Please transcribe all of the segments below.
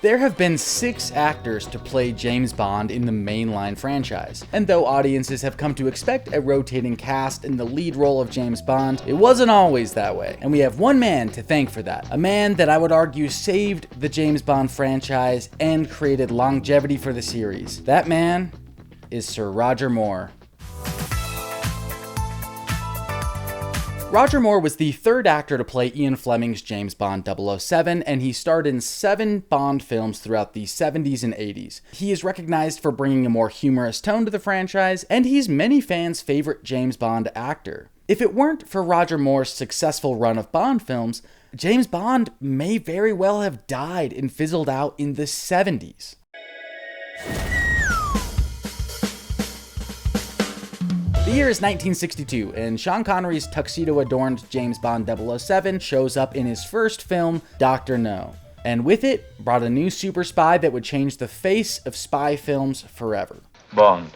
There have been 6 actors to play James Bond in the mainline franchise, and though audiences have come to expect a rotating cast in the lead role of James Bond, it wasn't always that way, and we have one man to thank for that. A man that I would argue saved the James Bond franchise and created longevity for the series. That man is Sir Roger Moore. Roger Moore was the 3rd actor to play Ian Fleming's James Bond 007, and he starred in 7 Bond films throughout the 70s and 80s. He is recognized for bringing a more humorous tone to the franchise, and he's many fans' favorite James Bond actor. If it weren't for Roger Moore's successful run of Bond films, James Bond may very well have died and fizzled out in the 70s. The year is 1962, and Sean Connery's tuxedo-adorned James Bond 007 shows up in his first film, Dr. No, and with it brought a new super spy that would change the face of spy films forever. Bond.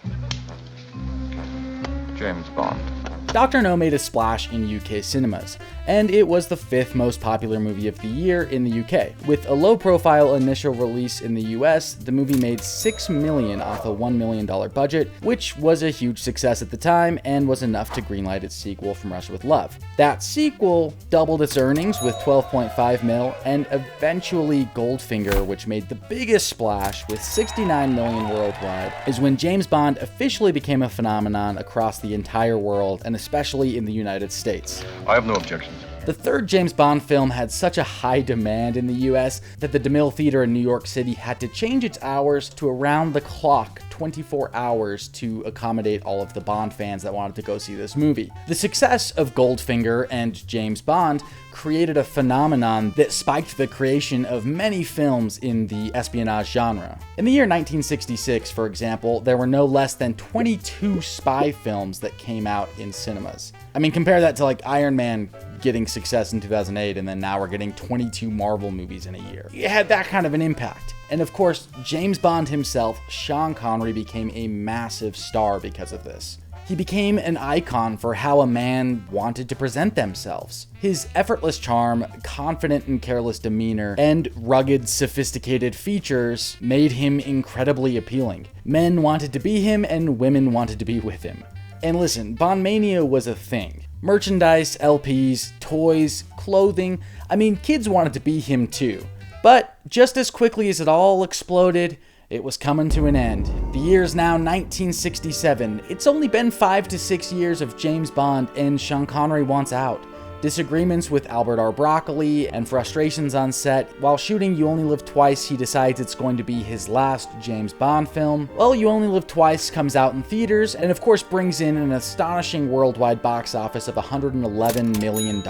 James Bond. Dr. No made a splash in UK cinemas, and it was the 5th most popular movie of the year in the UK. With a low-profile initial release in the US, the movie made $6 million off a $1 million budget, which was a huge success at the time and was enough to greenlight its sequel, From Russia with Love. That sequel doubled its earnings with $12.5 million, and eventually Goldfinger, which made the biggest splash with $69 million worldwide, is when James Bond officially became a phenomenon across the entire world, and especially in the United States. I have no objections. The 3rd James Bond film had such a high demand in the US that the DeMille Theater in New York City had to change its hours to around the clock 24 hours to accommodate all of the Bond fans that wanted to go see this movie. The success of Goldfinger and James Bond created a phenomenon that spiked the creation of many films in the espionage genre. In the year 1966, for example, there were no less than 22 spy films that came out in cinemas. I mean, compare that to like Iron Man getting success in 2008, and then now we're getting 22 Marvel movies in a year. It had that kind of an impact. And of course, James Bond himself, Sean Connery, became a massive star because of this. He became an icon for how a man wanted to present themselves. His effortless charm, confident and careless demeanor, and rugged, sophisticated features made him incredibly appealing. Men wanted to be him, and women wanted to be with him. And listen, Bond Mania was a thing. Merchandise, LPs, toys, clothing, I mean, kids wanted to be him too. But just as quickly as it all exploded, it was coming to an end. The year's now 1967. It's only been 5 to 6 years of James Bond, and Sean Connery wants out. Disagreements with Albert R. Broccoli and frustrations on set. While shooting You Only Live Twice, he decides it's going to be his last James Bond film. Well, You Only Live Twice comes out in theaters and of course brings in an astonishing worldwide box office of $111 million,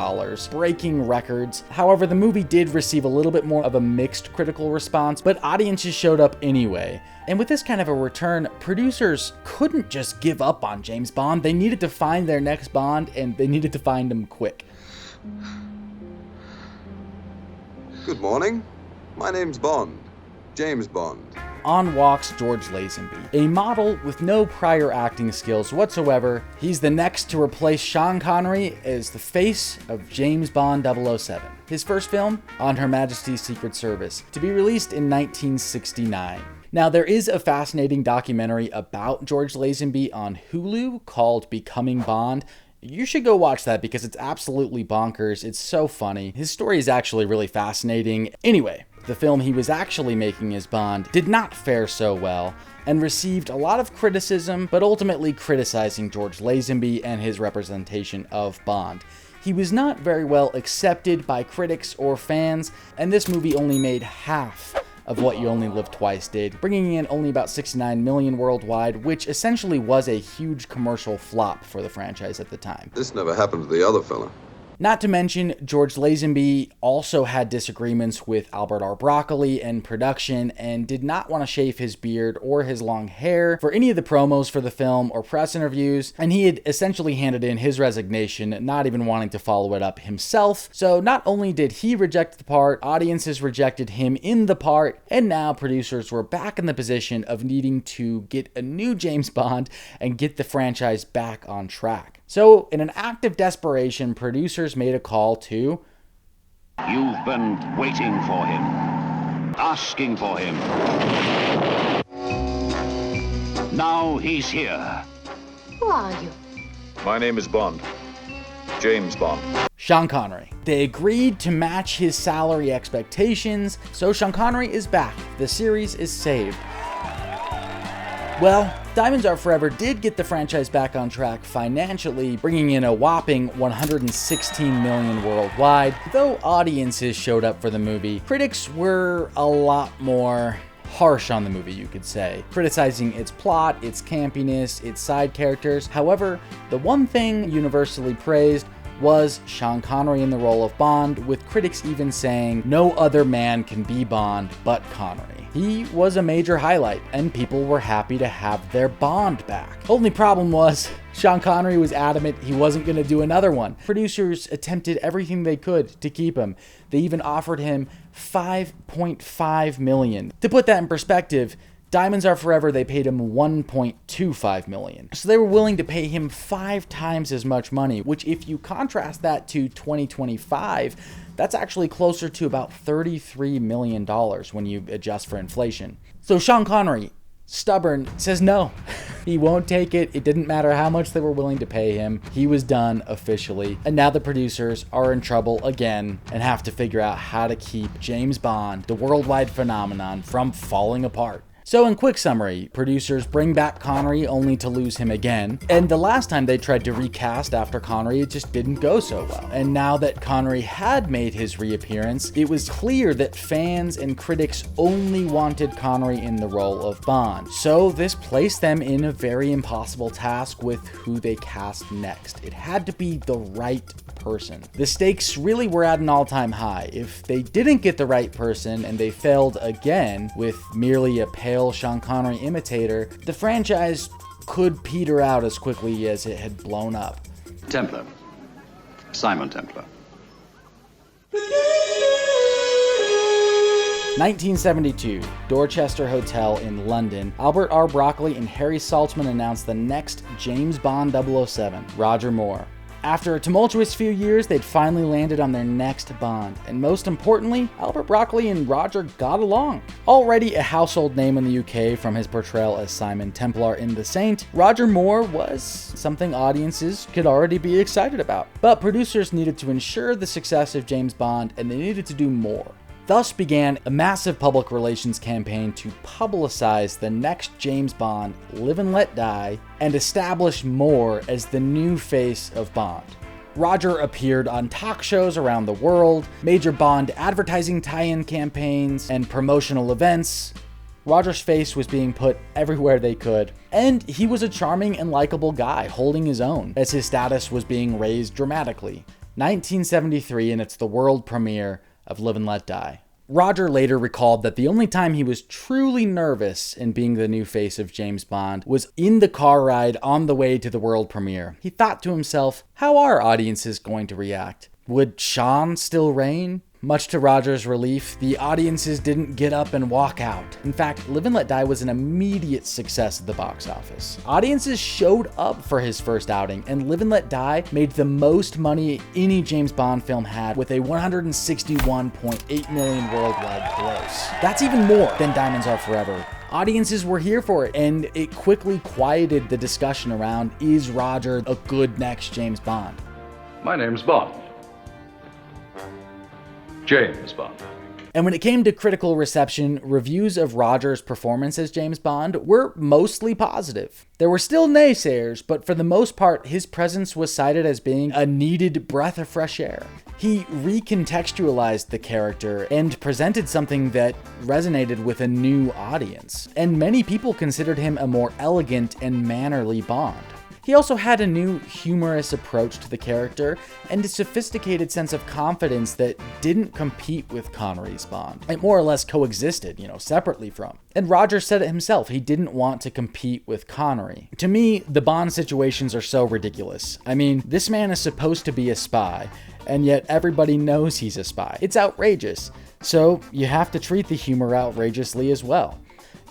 breaking records. However, the movie did receive a little bit more of a mixed critical response, but audiences showed up anyway. And with this kind of a return, producers couldn't just give up on James Bond. They needed to find their next Bond, and they needed to find him quick. Good morning. My name's Bond. James Bond. On walks George Lazenby, a model with no prior acting skills whatsoever. He's the next to replace Sean Connery as the face of James Bond 007. His first film, On Her Majesty's Secret Service, to be released in 1969. Now, there is a fascinating documentary about George Lazenby on Hulu called Becoming Bond. You should go watch that because it's absolutely bonkers. It's so funny. His story is actually really fascinating. Anyway, the film he was actually making as Bond did not fare so well and received a lot of criticism, but ultimately criticizing George Lazenby and his representation of Bond. He was not very well accepted by critics or fans, and this movie only made half of what You Only Live Twice did, bringing in only about $69 million worldwide, which essentially was a huge commercial flop for the franchise at the time. This never happened to the other fella. Not to mention, George Lazenby also had disagreements with Albert R. Broccoli and production and did not want to shave his beard or his long hair for any of the promos for the film or press interviews, and he had essentially handed in his resignation, not even wanting to follow it up himself. So not only did he reject the part, audiences rejected him in the part, and now producers were back in the position of needing to get a new James Bond and get the franchise back on track. So, in an act of desperation, producers made a call to... You've been waiting for him. asking for him. Now he's here. Who are you? My name is Bond. James Bond. Sean Connery. They agreed to match his salary expectations, so Sean Connery is back. The series is saved. Well, Diamonds Are Forever did get the franchise back on track financially, bringing in a whopping $116 million worldwide. Though audiences showed up for the movie, critics were a lot more harsh on the movie, you could say, criticizing its plot, its campiness, its side characters. However, the one thing universally praised was Sean Connery in the role of Bond, with critics even saying no other man can be Bond but Connery. He was a major highlight, and people were happy to have their Bond back. Only problem was, Sean Connery was adamant he wasn't going to do another one. Producers attempted everything they could to keep him. They even offered him $5.5 million. To put that in perspective, Diamonds Are Forever, they paid him $1.25 million. So they were willing to pay him 5 times as much money, which if you contrast that to 2025, that's actually closer to about $33 million when you adjust for inflation. So Sean Connery, stubborn, says no. He won't take it. It didn't matter how much they were willing to pay him. He was done officially. And now the producers are in trouble again and have to figure out how to keep James Bond, the worldwide phenomenon, from falling apart. So in quick summary, producers bring back Connery only to lose him again. And the last time they tried to recast after Connery, it just didn't go so well. And now that Connery had made his reappearance, it was clear that fans and critics only wanted Connery in the role of Bond. So this placed them in a very impossible task with who they cast next. It had to be the right person. The stakes really were at an all-time high. If they didn't get the right person and they failed again with merely a pale Sean Connery imitator, the franchise could peter out as quickly as it had blown up. Templar. Simon Templar. 1972, Dorchester Hotel in London. Albert R. Broccoli and Harry Saltzman announced the next James Bond 007, Roger Moore. After a tumultuous few years, they'd finally landed on their next Bond, and most importantly, Albert Broccoli and Roger got along. Already a household name in the UK from his portrayal as Simon Templar in The Saint, Roger Moore was something audiences could already be excited about. But producers needed to ensure the success of James Bond, and they needed to do more. Thus began a massive public relations campaign to publicize the next James Bond, Live and Let Die, and establish Moore as the new face of Bond. Roger appeared on talk shows around the world, major Bond advertising tie-in campaigns, and promotional events. Roger's face was being put everywhere they could, and he was a charming and likable guy holding his own, as his status was being raised dramatically. 1973, and it's the world premiere of Live and Let Die. Roger later recalled that the only time he was truly nervous in being the new face of James Bond was in the car ride on the way to the world premiere. He thought to himself, how are audiences going to react? Would Sean still reign? Much to Roger's relief, the audiences didn't get up and walk out. In fact, Live and Let Die was an immediate success at the box office. Audiences showed up for his first outing, and Live and Let Die made the most money any James Bond film had, with a $161.8 million worldwide gross. That's even more than Diamonds Are Forever. Audiences were here for it, and it quickly quieted the discussion around, is Roger a good next James Bond? My name's Bond. James Bond. And when it came to critical reception, reviews of Roger's performance as James Bond were mostly positive. There were still naysayers, but for the most part, his presence was cited as being a needed breath of fresh air. He recontextualized the character and presented something that resonated with a new audience. And many people considered him a more elegant and mannerly Bond. He also had a new humorous approach to the character and a sophisticated sense of confidence that didn't compete with Connery's Bond. It more or less coexisted, separately from. And Roger said it himself, he didn't want to compete with Connery. To me, the Bond situations are so ridiculous. I mean, this man is supposed to be a spy, and yet everybody knows he's a spy. It's outrageous. So you have to treat the humor outrageously as well.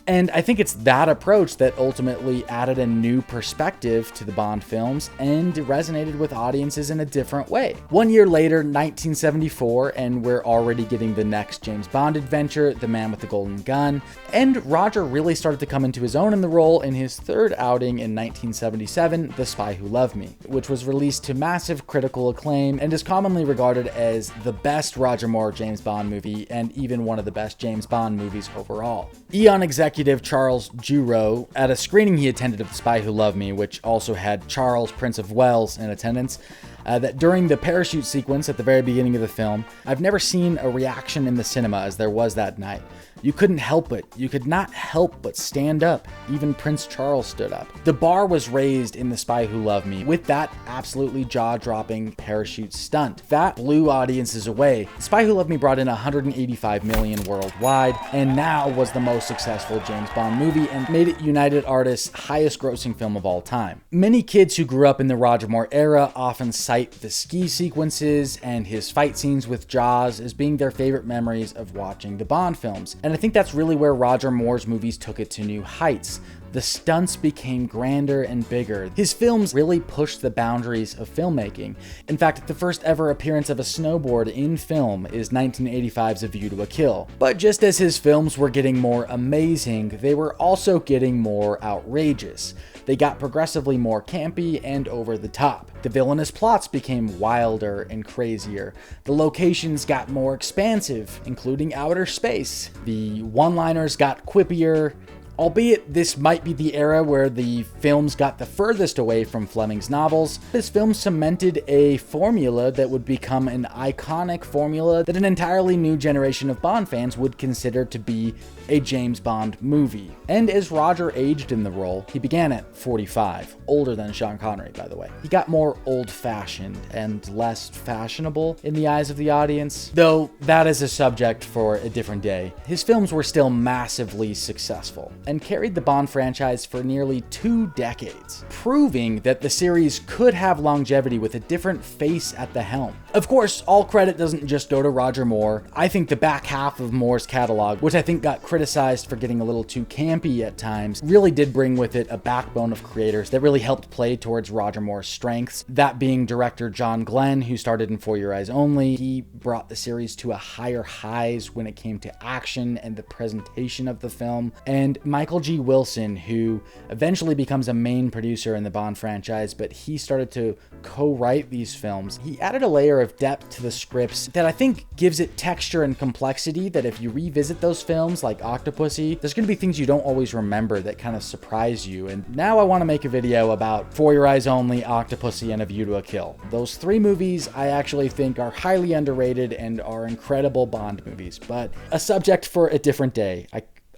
And I think it's that approach that ultimately added a new perspective to the Bond films and resonated with audiences in a different way. 1 year later, 1974, and we're already getting the next James Bond adventure, The Man with the Golden Gun, and Roger really started to come into his own in the role in his third outing in 1977, The Spy Who Loved Me, which was released to massive critical acclaim and is commonly regarded as the best Roger Moore James Bond movie and even one of the best James Bond movies overall. Eon executive Charles Giroux, at a screening he attended of The Spy Who Loved Me, which also had Charles, Prince of Wales, in attendance, that during the parachute sequence at the very beginning of the film, I've never seen a reaction in the cinema as there was that night. You couldn't help it. You could not help but stand up. Even Prince Charles stood up. The bar was raised in The Spy Who Loved Me with that absolutely jaw-dropping parachute stunt. That blew audiences away. The Spy Who Loved Me brought in $185 million worldwide, and now was the most successful James Bond movie and made it United Artists' highest grossing film of all time. Many kids who grew up in the Roger Moore era often cite the ski sequences and his fight scenes with Jaws as being their favorite memories of watching the Bond films. And I think that's really where Roger Moore's movies took it to new heights. The stunts became grander and bigger. His films really pushed the boundaries of filmmaking. In fact, the first ever appearance of a snowboard in film is 1985's A View to a Kill. But just as his films were getting more amazing, they were also getting more outrageous. They got progressively more campy and over the top. The villainous plots became wilder and crazier. The locations got more expansive, including outer space. The one-liners got quippier. Albeit this might be the era where the films got the furthest away from Fleming's novels, this film cemented a formula that would become an iconic formula that an entirely new generation of Bond fans would consider to be a James Bond movie. And as Roger aged in the role, he began at 45, older than Sean Connery, by the way. He got more old-fashioned and less fashionable in the eyes of the audience, though that is a subject for a different day. His films were still massively successful and carried the Bond franchise for nearly 2 decades, proving that the series could have longevity with a different face at the helm. Of course, all credit doesn't just go to Roger Moore. I think the back half of Moore's catalog, which I think got criticized for getting a little too campy at times, really did bring with it a backbone of creators that really helped play towards Roger Moore's strengths. That being director John Glenn, who started in For Your Eyes Only. He brought the series to a higher highs when it came to action and the presentation of the film. And Michael G. Wilson, who eventually becomes a main producer in the Bond franchise, but he started to co-write these films. He added a layer of depth to the scripts that I think gives it texture and complexity that if you revisit those films like Octopussy, there's going to be things you don't always remember that kind of surprise you. And now I want to make a video about For Your Eyes Only, Octopussy, and A View to a Kill. Those 3 movies I actually think are highly underrated and are incredible Bond movies, but a subject for a different day.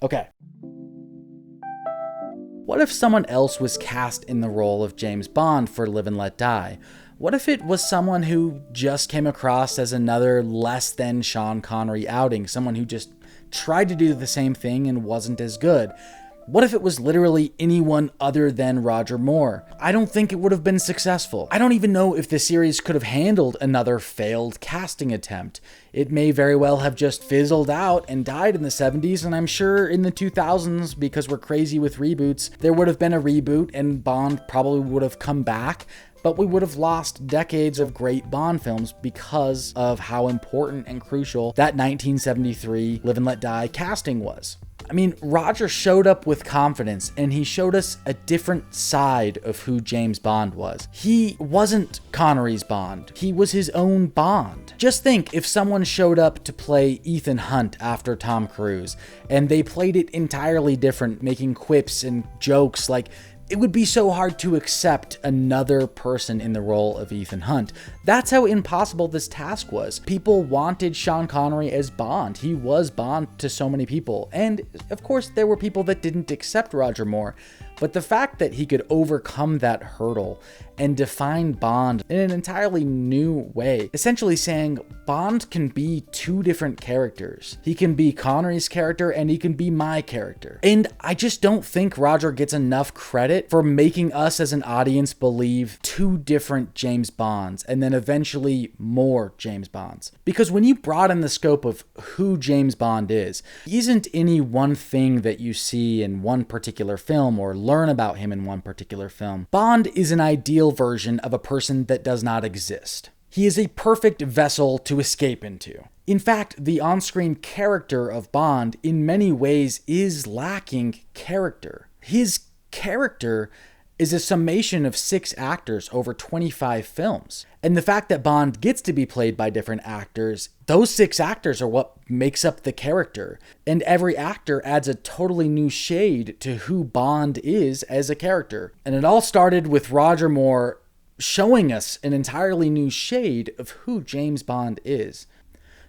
Okay. What if someone else was cast in the role of James Bond for Live and Let Die? What if it was someone who just came across as another less than Sean Connery outing, someone who just tried to do the same thing and wasn't as good? What if it was literally anyone other than Roger Moore? I don't think it would have been successful. I don't even know if the series could have handled another failed casting attempt. It may very well have just fizzled out and died in the 70s, and I'm sure in the 2000s, because we're crazy with reboots, there would have been a reboot and Bond probably would have come back, but we would have lost decades of great Bond films because of how important and crucial that 1973 Live and Let Die casting was. I mean, Roger showed up with confidence, and he showed us a different side of who James Bond was. He wasn't Connery's Bond. He was his own Bond. Just think if someone showed up to play Ethan Hunt after Tom Cruise, and they played it entirely different, making quips and jokes like, it would be so hard to accept another person in the role of Ethan Hunt. That's how impossible this task was. People wanted Sean Connery as Bond. He was Bond to so many people. And of course, there were people that didn't accept Roger Moore. But the fact that he could overcome that hurdle and define Bond in an entirely new way, essentially saying Bond can be two different characters. He can be Connery's character and he can be my character. And I just don't think Roger gets enough credit for making us as an audience believe two different James Bonds and then eventually more James Bonds. Because when you broaden the scope of who James Bond is, he isn't any one thing that you see in one particular film or learn about him in one particular film. Bond is an ideal version of a person that does not exist. He is a perfect vessel to escape into. In fact, the on-screen character of Bond in many ways is lacking character. His character is a summation of 6 actors over 25 films. And the fact that Bond gets to be played by different actors, those 6 actors are what makes up the character. And every actor adds a totally new shade to who Bond is as a character. And it all started with Roger Moore showing us an entirely new shade of who James Bond is.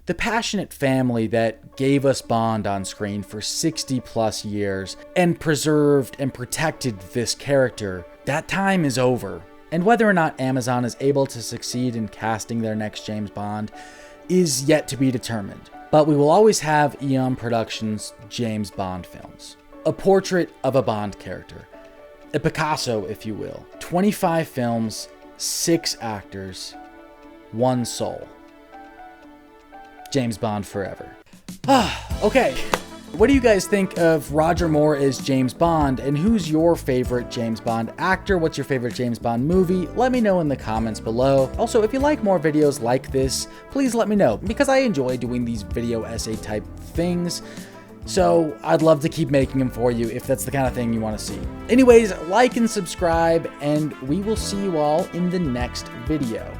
The passionate family that gave us Bond on screen for 60 plus years and preserved and protected this character, that time is over. And whether or not Amazon is able to succeed in casting their next James Bond is yet to be determined. But we will always have Eon Productions' James Bond films. A portrait of a Bond character. A Picasso, if you will. 25 films, 6 actors, 1 soul. James Bond forever. Okay. What do you guys think of Roger Moore as James Bond, and who's your favorite James Bond actor? What's your favorite James Bond movie? Let me know in the comments below. Also, if you like more videos like this, please let me know, because I enjoy doing these video essay type things. So I'd love to keep making them for you if that's the kind of thing you want to see. Anyways, like and subscribe, and we will see you all in the next video.